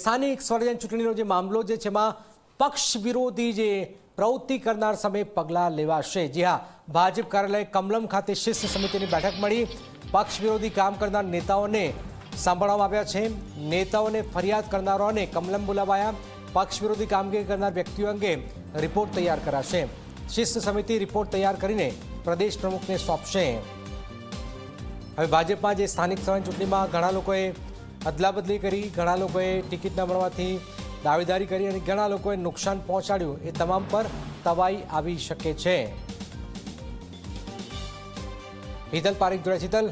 સ્થાનિક સ્વરાજ્યની ચૂંટણીનો જે મામલો જે છે એમાં પક્ષ વિરોધી જે પ્રવૃત્તિ કરનાર સામે પગલાં લેવાશે। જી હા, ભાજપ કાર્યાલય કમલમ ખાતે શિસ્ત સમિતિની બેઠક મળી। પક્ષ વિરોધી કામ કરનાર નેતાઓને સાંભળવામાં આવ્યા છે। નેતાઓને ફરિયાદ કરનારાઓને કમલમ બોલાવાયા। પક્ષ વિરોધી કામગીરી કરનાર વ્યક્તિઓ અંગે રિપોર્ટ તૈયાર કરાશે। શિસ્ત સમિતિ રિપોર્ટ તૈયાર કરીને પ્રદેશ પ્રમુખને સોંપશે। હવે ભાજપમાં જે સ્થાનિક સ્વરાજ્યની ચૂંટણીમાં ઘણા લોકોએ અદલાબદલી કરી, ઘણા લોકોએ ટિકિટ ન મળવાથી દાવેદારી કરી અને ઘણા લોકોએ નુકસાન પહોંચાડ્યું, એ તમામ પર તવાઈ આવી શકે છે। હિતલ પારેખ જોડે। હિતલ,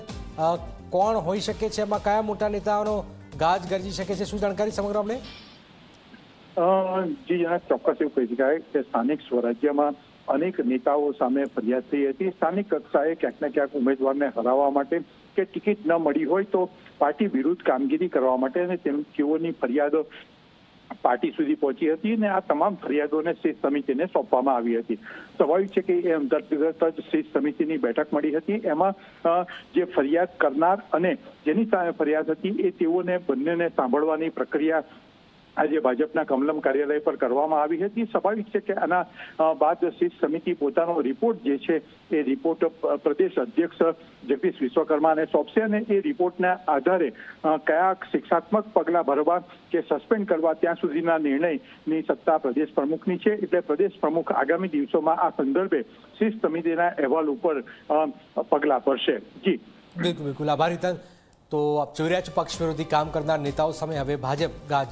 કોણ હોઈ શકે છે, એમાં કયા મોટા નેતાઓનો ગાજ ગરજી શકે છે, શું જાણકારી સમગ્ર અમને? જી જણાવ, ચોક્કસ એવું કહી શકાય કે સ્થાનિક સ્વરાજ્યમાં અનેક નેતાઓ સામે ફરિયાદ થઈ હતી। સ્થાનિક કક્ષાએ ક્યાંક ને ક્યાંક ઉમેદવારને હરાવવા માટે કે ટિકિટ ન મળી હોય તો પાર્ટી વિરુદ્ધ કામગીરી કરવા માટે અને તેઓની ફરિયાદો પાર્ટી સુધી પહોંચી હતી અને આ તમામ ફરિયાદોને શિસ્ત સમિતિને સોંપવામાં આવી હતી। સ્વાભાવિક છે કે એ અંતર્ગત જ શિસ્ત સમિતિની બેઠક મળી હતી। એમાં જે ફરિયાદ કરનાર અને જેની સામે ફરિયાદ હતી એ તેઓને બંનેને સાંભળવાની પ્રક્રિયા આજે ભાજપના કમલમ કાર્યાલય પર કરવામાં આવી હતી। સ્વાભાવિક છે કે આના બાદ શિસ્ત સમિતિ પોતાનો રિપોર્ટ જે છે એ રિપોર્ટ પ્રદેશ અધ્યક્ષ જગદીશ વિશ્વકર્માને સોંપશે અને એ રિપોર્ટના આધારે કયા શિક્ષાત્મક પગલાં ભરવા કે સસ્પેન્ડ કરવા ત્યાં સુધીના નિર્ણયની સત્તા પ્રદેશ પ્રમુખની છે। એટલે પ્રદેશ પ્રમુખ આગામી દિવસોમાં આ સંદર્ભે શિસ્ત સમિતિના અહેવાલ ઉપર પગલાં ભરશે। જી બિલકુલ બિલકુલ, આભાર હિતલ। તો આપ જોઈ રહ્યા છો, પક્ષ વિરોધી કામ કરનાર નેતાઓ સામે હવે ભાજપ ગાજ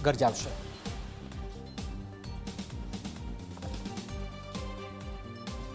ગરજાવશે।